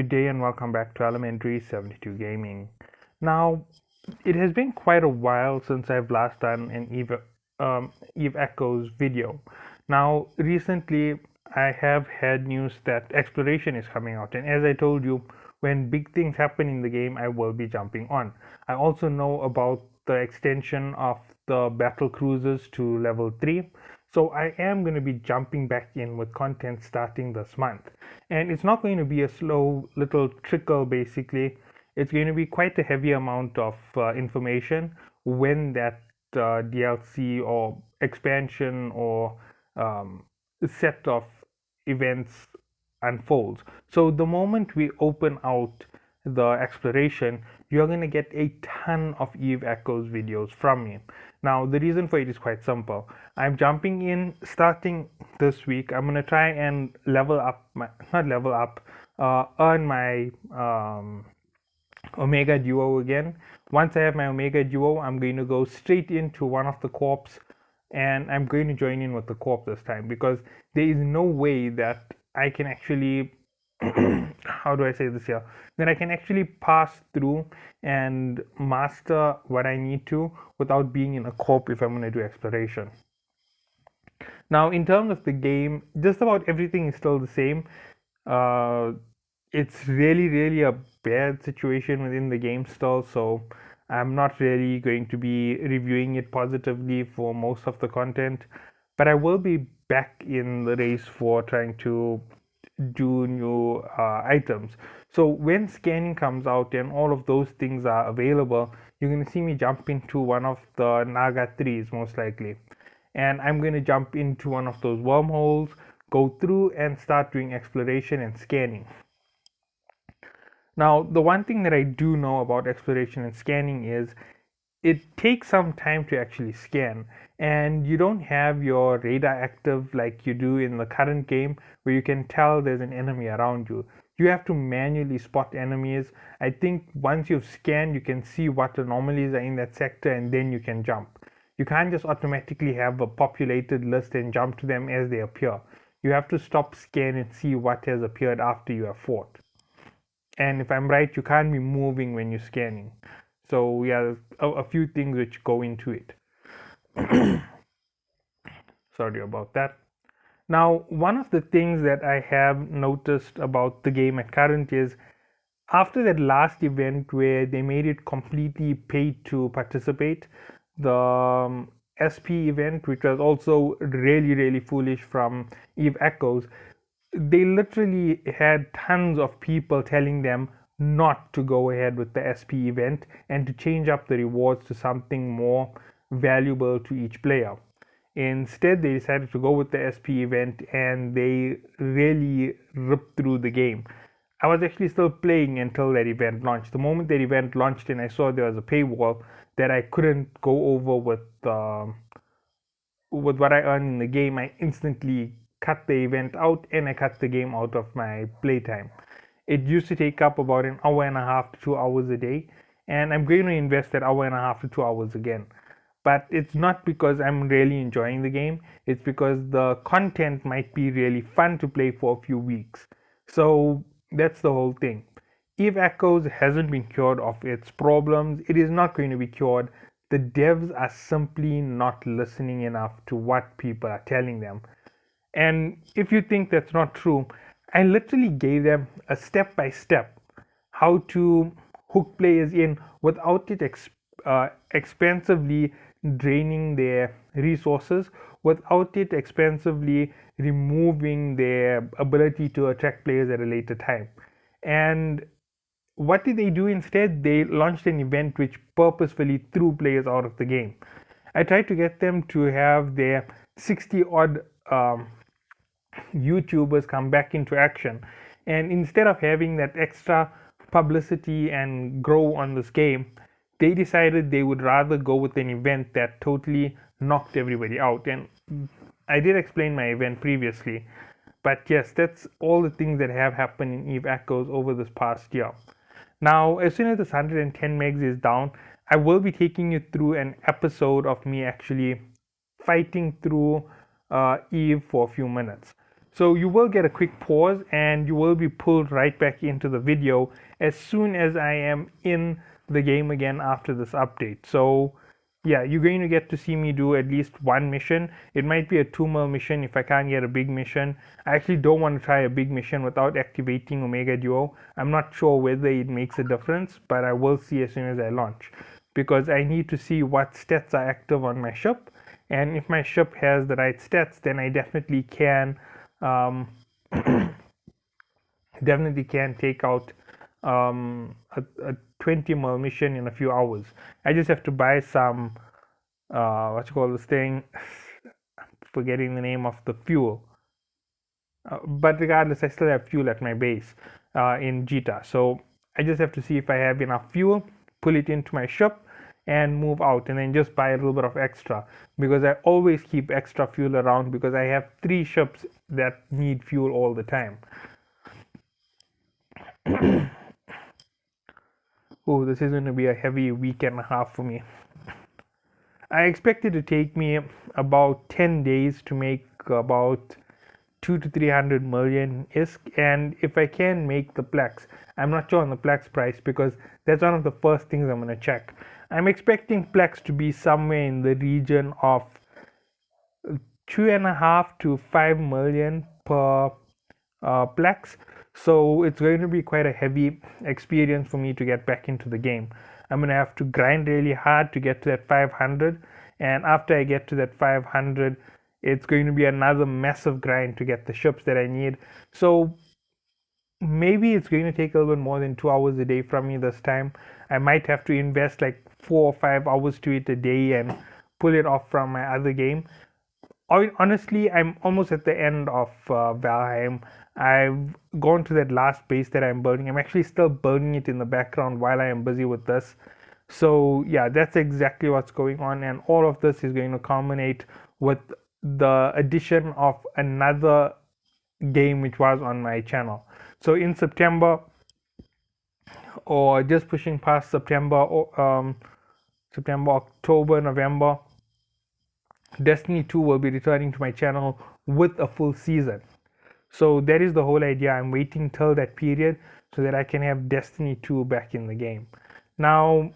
Good day and welcome back to Elementary 72 Gaming. Now, it has been quite a while since I've last done an Eve Echoes video. Now, recently I have had news that Exploration is coming out, and as I told you, when big things happen in the game, I will be jumping on. I also know about the extension of the battle cruisers to level 3, so I am going to be jumping back in with content starting this month. And it's not going to be a slow little trickle, basically. It's going to be quite a heavy amount of information when that DLC or expansion or set of events unfolds. So the moment we open out the exploration, you're going to get a ton of Eve Echoes videos from me. Now, the reason for it is quite simple. I'm jumping in starting this week. I'm going to try and level up not level up, earn my Omega Duo again. Once I have my Omega Duo, I'm going to go straight into one of the corps and I'm going to join in with the corp this time because there is no way that I can actually how do I say this here? That I can actually pass through and master what I need to without being in a corp if I'm going to do exploration. Now, in terms of the game, just about everything is still the same. Uh, it's really a bad situation within the game still, so I'm not really going to be reviewing it positively for most of the content, but I will be back in the race for trying to do new items. So when scanning comes out and all of those things are available, you're going to see me jump into one of the Naga 3s most likely, and I'm going to jump into one of those wormholes, go through and start doing exploration and scanning. Now, the one thing that I do know about exploration and scanning is it takes some time to actually scan, and you don't have your radar active like you do in the current game where you can tell there's an enemy around you. You have to manually spot enemies. I think once you've scanned, you can see what anomalies are in that sector and then you can jump. You can't just automatically have a populated list and jump to them as they appear. You have to stop, scan, and see what has appeared after you have fought. And if I'm right, you can't be moving when you're scanning. So yeah, a few things which go into it. Sorry about that. Now, one of the things that I have noticed about the game at current is after that last event where they made it completely paid to participate, the SP event, which was also really foolish from Eve Echoes, they literally had tons of people telling them not to go ahead with the SP event and to change up the rewards to something more valuable to each player. Instead, they decided to go with the SP event and they really ripped through the game. I was actually still playing until that event launched. The moment that event launched and I saw there was a paywall that I couldn't go over with what I earned in the game, I instantly cut the event out and I cut the game out of my playtime. It used to take up about an hour and a half to 2 hours a day, and I'm going to invest that hour and a half to 2 hours again. But it's not because I'm really enjoying the game, it's because the content might be really fun to play for a few weeks. So that's the whole thing. Eve Echoes hasn't been cured of its problems, it is not going to be cured. The devs are simply not listening enough to what people are telling them. And if you think that's not true, I literally gave them a step by step how to hook players in without it expensively draining their resources, without it expensively removing their ability to attract players at a later time. And what did they do instead? They launched an event which purposefully threw players out of the game. I tried to get them to have their 60 odd YouTubers come back into action, and instead of having that extra publicity and grow on this game, they decided they would rather go with an event that totally knocked everybody out. And I did explain my event previously, but yes, that's all the things that have happened in Eve Echoes over this past year. Now, as soon as this 110 megs is down, I will be taking you through an episode of me actually fighting through Eve for a few minutes. So you will get a quick pause and you will be pulled right back into the video as soon as I am in the game again after this update. So yeah, you're going to get to see me do at least one mission. It might be a 2 mil mission if I can't get a big mission. I actually don't want to try a big mission without activating Omega Duo. I'm not sure whether it makes a difference, but I will see as soon as I launch, because I need to see what stats are active on my ship, and if my ship has the right stats, then I um, definitely can take out a 20 mil mission in a few hours. I just have to buy some what you call this thing, forgetting the name of the fuel, but regardless, I still have fuel at my base in Jita. So I just have to see if I have enough fuel, pull it into my ship, and move out, and then just buy a little bit of extra, because I always keep extra fuel around because I have 3 ships that need fuel all the time. Oh, this is going to be a heavy week and a half for me. I expect it to take me about 10 days to make about 2 to 300 million ISK, and if I can make the Plex, I'm not sure on the Plex price because that's one of the first things I'm going to check. I'm expecting Plex to be somewhere in the region of 2.5 to 5 million per Plex, so it's going to be quite a heavy experience for me to get back into the game. I'm going to have to grind really hard to get to that 500, and after I get to that 500, it's going to be another massive grind to get the ships that I need. So maybe it's going to take a little bit more than 2 hours a day from me this time. I might have to invest like 4 or 5 hours to it a day and pull it off from my other game. Honestly, I'm almost at the end of Valheim. I've gone to that last base that I'm building. I'm actually still building it in the background while I am busy with this. So yeah, that's exactly what's going on, and all of this is going to culminate with the addition of another game which was on my channel. So in September, or just pushing past September, September, October, November, Destiny 2 will be returning to my channel with a full season. So that is the whole idea. I'm waiting till that period so that I can have Destiny 2 back in the game. Now,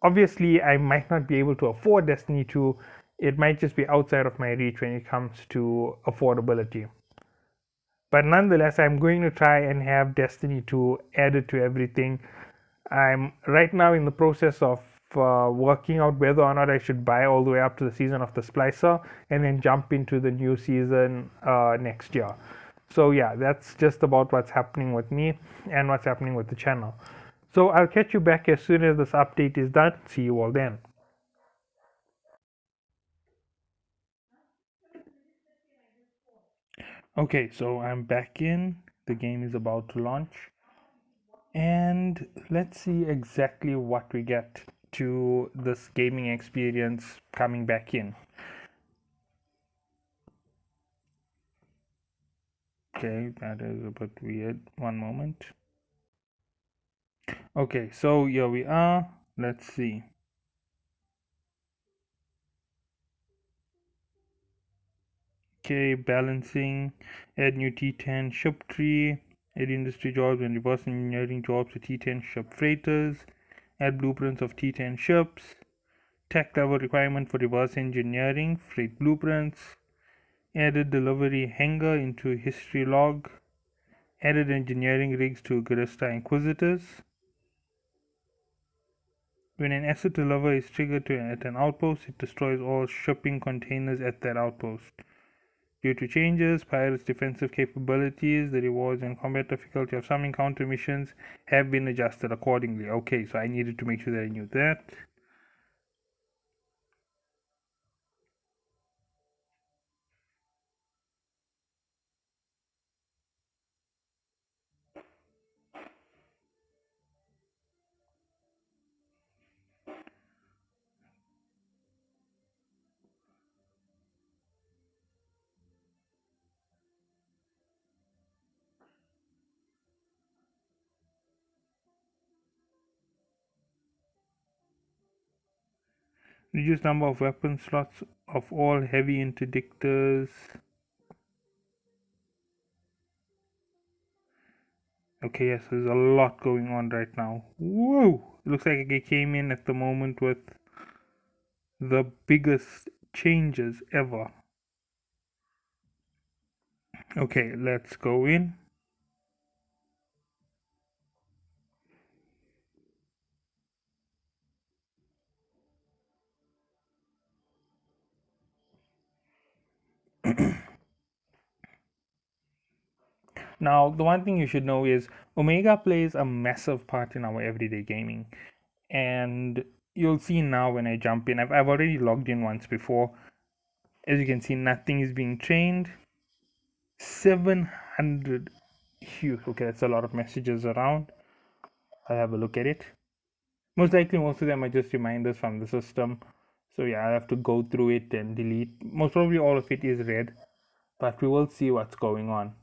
obviously, I might not be able to afford Destiny 2. It might just be outside of my reach when it comes to affordability. But nonetheless, I'm going to try and have Destiny 2 added to everything. I'm right now in the process of working out whether or not I should buy all the way up to the season of the Splicer and then jump into the new season next year. So yeah, that's just about what's happening with me and what's happening with the channel. So I'll catch you back as soon as this update is done. See you all then. Okay, so I'm back in. The game is about to launch. And let's see exactly what we get to this gaming experience coming back in. Okay, that is a bit weird. One moment. Okay, so here we are. Let's see. Okay, balancing, add new T10 ship tree, add industry jobs and reverse engineering jobs to T10 ship freighters, add blueprints of T10 ships, tech level requirement for reverse engineering, freight blueprints, added delivery hangar into history log, added engineering rigs to Garista Inquisitors. When an asset deliver is triggered at an outpost, it destroys all shipping containers at that outpost. Due to changes, pirates' defensive capabilities, the rewards and combat difficulty of some encounter missions have been adjusted accordingly. Okay, so I needed to make sure that I knew that. Reduce number of weapon slots of all heavy interdictors. Okay, yes, there's a lot going on right now. Whoa! It looks like I came in at the moment with the biggest changes ever. Okay, let's go in. Now, the one thing you should know is Omega plays a massive part in our everyday gaming. And you'll see now when I jump in, I've already logged in once before. As you can see, nothing is being trained. 700. Phew, okay, that's a lot of messages around. I'll have a look at it. Most likely, most of them are just reminders from the system. So, yeah, I'll have to go through it and delete. Most probably, all of it is red, but we will see what's going on.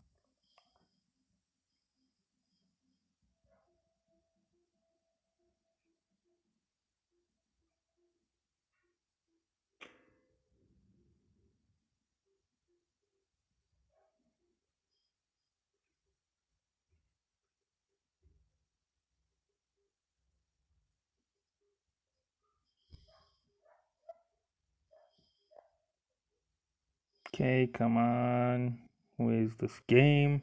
Okay, come on. Where's this game?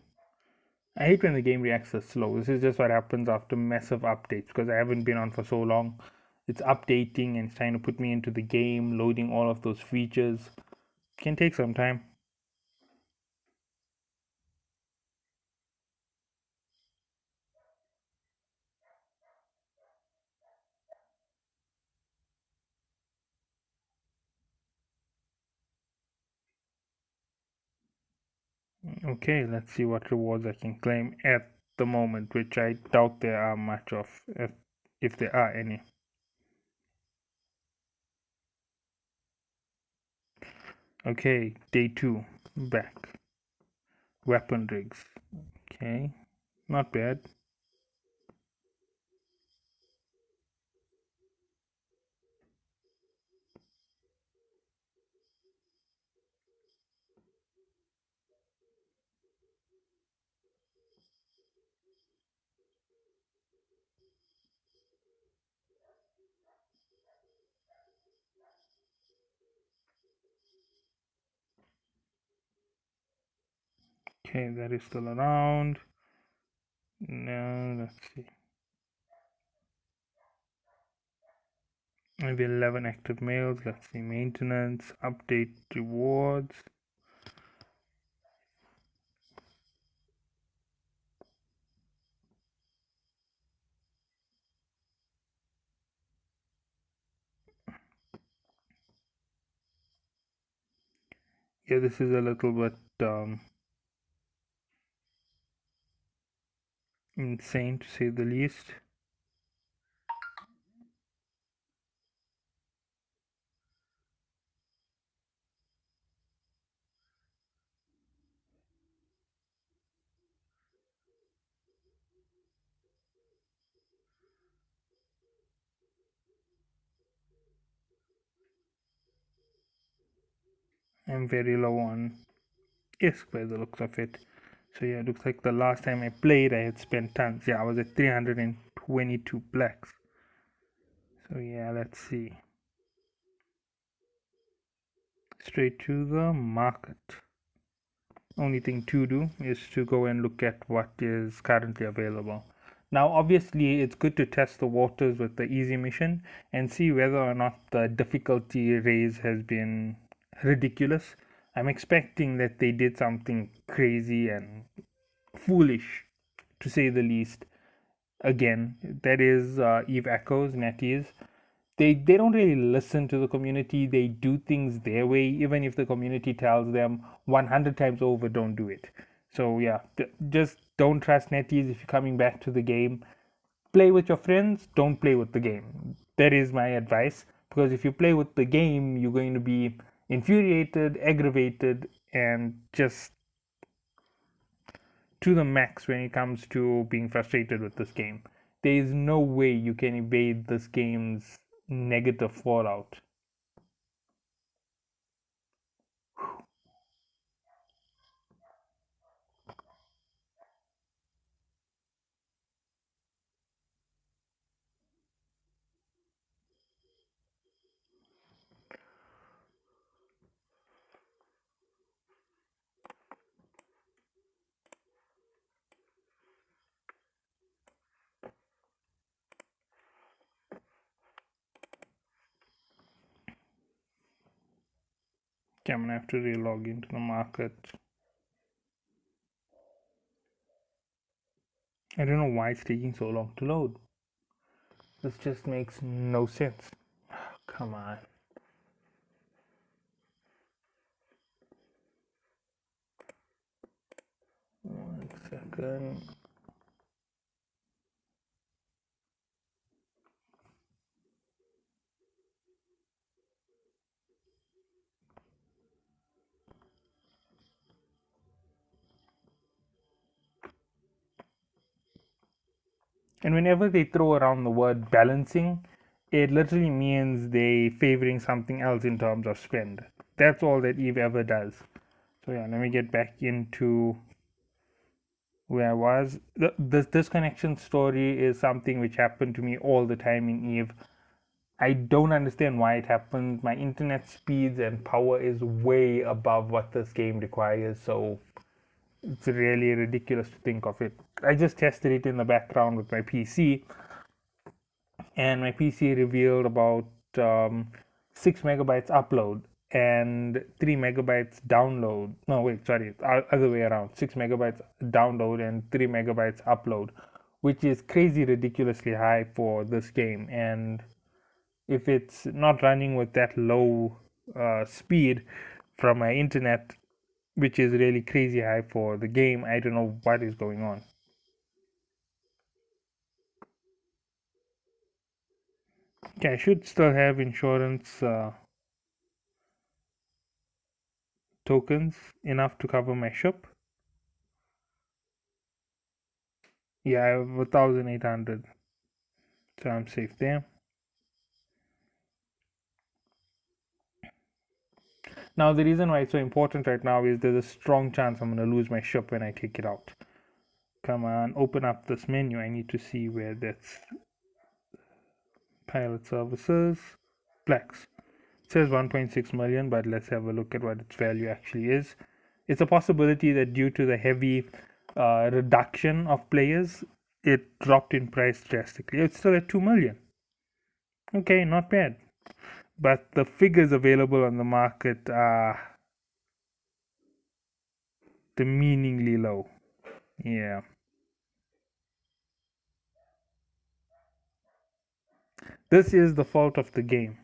I hate when the game reacts so slow. This is just what happens after massive updates because I haven't been on for so long. It's updating and it's trying to put me into the game, loading all of those features. Can take some time. Okay, let's see what rewards I can claim at the moment, which I doubt there are much of, if there are any. Okay, day 2, back. Weapon rigs. Okay, not bad. Okay, that is still around. Now, let's see. Maybe 11 active mails. Let's see. Maintenance, update, rewards. Yeah, this is a little bit insane to say the least. I'm very low on ISK by the looks of it. So yeah, it looks like the last time I played I had spent tons. Yeah, I was at 322 blacks. So yeah, let's see. Straight to the market. Only thing to do is to go and look at what is currently available. Now, obviously, it's good to test the waters with the easy mission and see whether or not the difficulty raise has been ridiculous. I'm expecting that they did something crazy and foolish, to say the least. Again, that is Eve Echoes, NetEase. They don't really listen to the community. They do things their way, even if the community tells them 100 times over, don't do it. So yeah, just don't trust NetEase if you're coming back to the game. Play with your friends, don't play with the game. That is my advice, because if you play with the game, you're going to be infuriated, aggravated, and just to the max when it comes to being frustrated with this game. There is no way you can evade this game's negative fallout. Okay, I'm gonna have to re-log into the market. I don't know why it's taking so long to load. This just makes no sense. Come on. 1 second. And whenever they throw around the word balancing, it literally means they favoring something else in terms of spend. That's all that Eve ever does. So yeah, let me get back into where I was. This disconnection story is something which happened to me all the time in Eve. I don't understand why it happened. My internet speeds and power is way above what this game requires, so it's really ridiculous to think of it. I just tested it in the background with my PC, and my PC revealed about 6 megabytes upload and 3 megabytes download. No, wait, sorry, other way around. 6 megabytes download and 3 megabytes upload, which is crazy ridiculously high for this game. And if it's not running with that low speed from my internet, which is really crazy high for the game, I don't know what is going on. Okay, I should still have insurance tokens enough to cover my ship. Yeah, I have 1,800, so I'm safe there. Now, the reason why it's so important right now is there's a strong chance I'm going to lose my ship when I take it out. Come on, open up this menu. I need to see where that's pilot services, Plex. It says 1.6 million, but let's have a look at what its value actually is. It's a possibility that due to the heavy reduction of players, it dropped in price drastically. It's still at 2 million. Okay, not bad. But the figures available on the market are demeaningly low. Yeah. This is the fault of the game.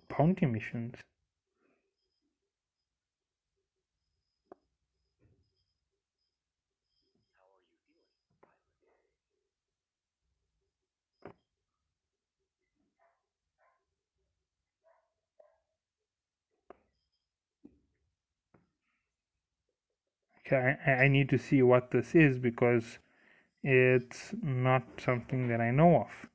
Bounty missions. Okay, I need to see what this is because it's not something that I know of.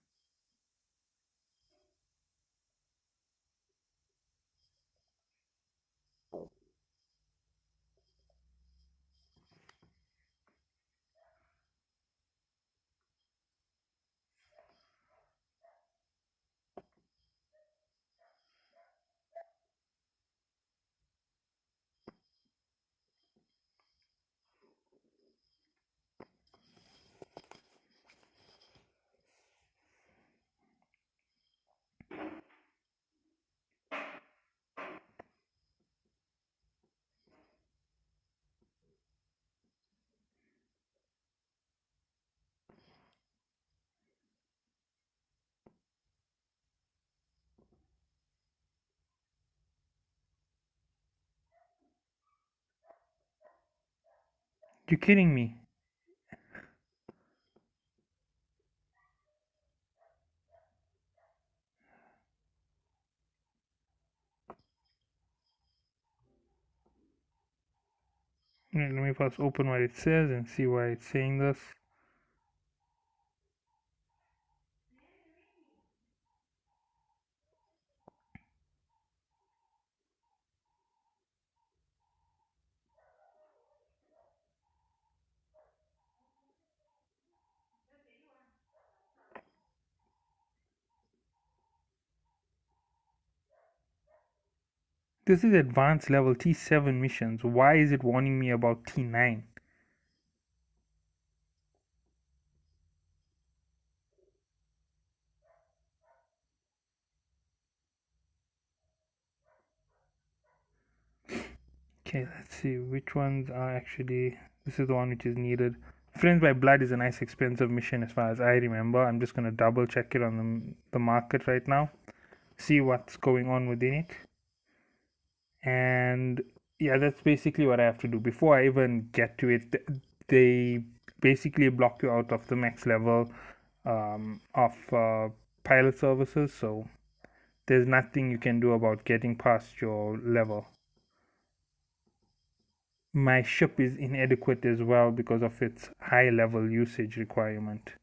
You're kidding me. Let me first open what it says and see why it's saying this. This is advanced level T7 missions. Why is it warning me about T9? Okay, let's see which ones are actually. This is the one which is needed. Friends by Blood is a nice expensive mission as far as I remember. I'm just gonna double check it on the market right now, see what's going on within it, and yeah, that's basically what I have to do before I even get to it. They basically block you out of the max level of pilot services, so there's nothing you can do about getting past your level. My ship is inadequate as well because of its high level usage requirement.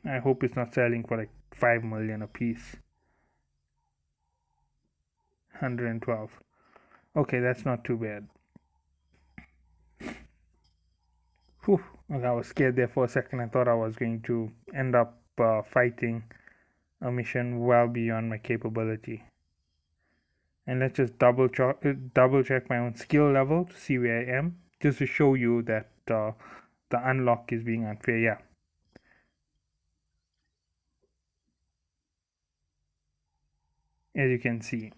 I hope it's not selling for like 5 million a piece. 112. Okay, that's not too bad. Whew. Okay, I was scared there for a second. I thought I was going to end up fighting a mission well beyond my capability. And let's just double check my own skill level to see where I am, just to show you that the unlock is being unfair. Yeah, as you can see,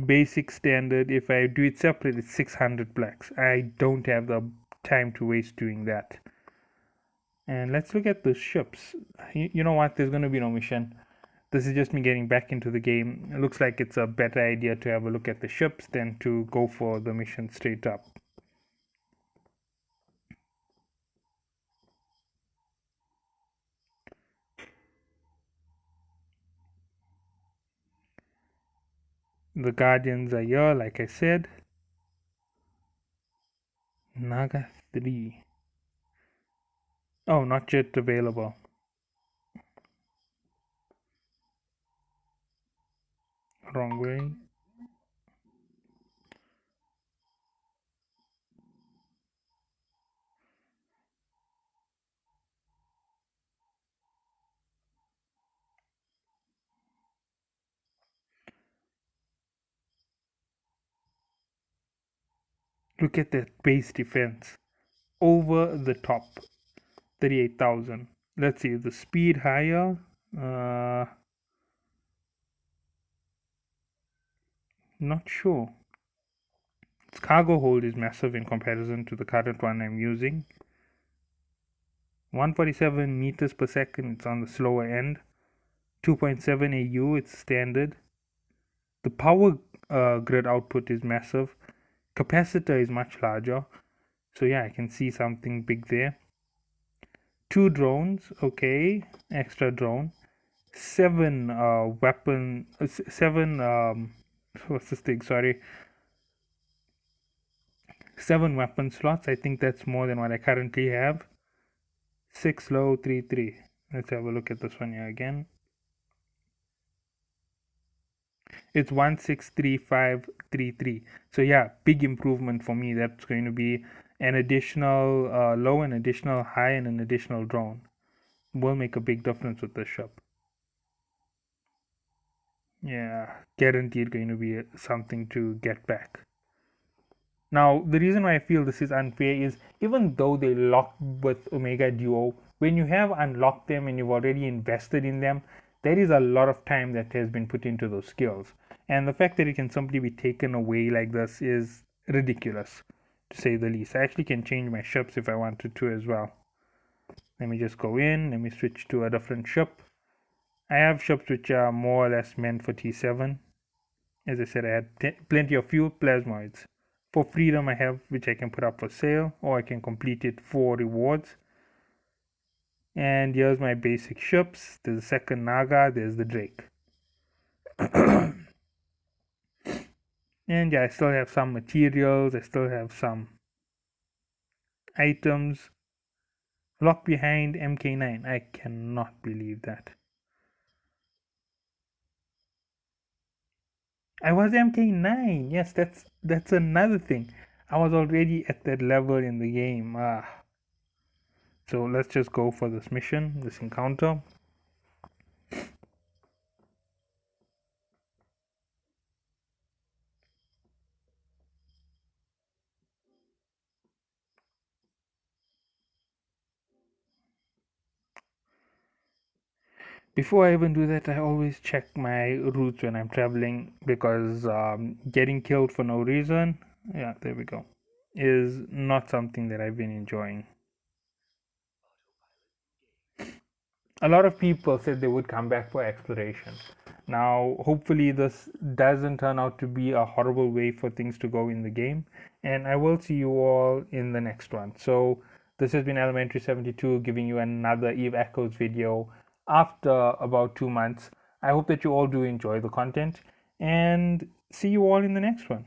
basic standard. If I do it separate, it's 600 blacks. I don't have the time to waste doing that. And let's look at the ships. You know what? There's going to be no mission. This is just me getting back into the game. It looks like it's a better idea to have a look at the ships than to go for the mission straight up. The Guardians are here, like I said. Naga 3. Oh, not yet available. Wrong way. Look at that base defense. Over the top. 38,000. Let's see, the speed higher. Uh, Not sure. Its cargo hold is massive in comparison to the current one I'm using. 147 meters per second, it's on the slower end. 2.7 AU, it's standard. The power grid output is massive. Capacitor is much larger. So yeah, I can see something big there. 2 drones, okay, extra drone. 7 what's this thing? Sorry, 7 weapon slots. I think that's more than what I currently have. 6 low, 3 3. Let's have a look at this one here again. It's 163533. So yeah, big improvement for me. That's going to be an additional low, an additional high, and an additional drone. Will make a big difference with this ship. Yeah, guaranteed going to be something to get back. Now, the reason why I feel this is unfair is even though they lock with Omega Duo, when you have unlocked them and you've already invested in them, there is a lot of time that has been put into those skills. And the fact that it can simply be taken away like this is ridiculous, to say the least. I actually can change my ships if I wanted to as well. Let me just go in, let me switch to a different ship. I have ships which are more or less meant for T7. As I said, I had plenty of fuel plasmoids. For freedom, I have which I can put up for sale, or I can complete it for rewards. And here's my basic ships. There's the second Naga, there's the Drake. And yeah, I still have some materials, I still have some items. Locked behind MK9. I cannot believe that. I was MK9. Yes, that's another thing. I was already at that level in the game. So let's just go for this mission, this encounter. Before I even do that, I always check my routes when I'm traveling because getting killed for no reason, yeah, there we go, is not something that I've been enjoying. A lot of people said they would come back for exploration. Now, hopefully, this doesn't turn out to be a horrible way for things to go in the game, and I will see you all in the next one. So, this has been Elementary 72 giving you another Eve Echoes video after about 2 months. I hope that you all do enjoy the content and see you all in the next one.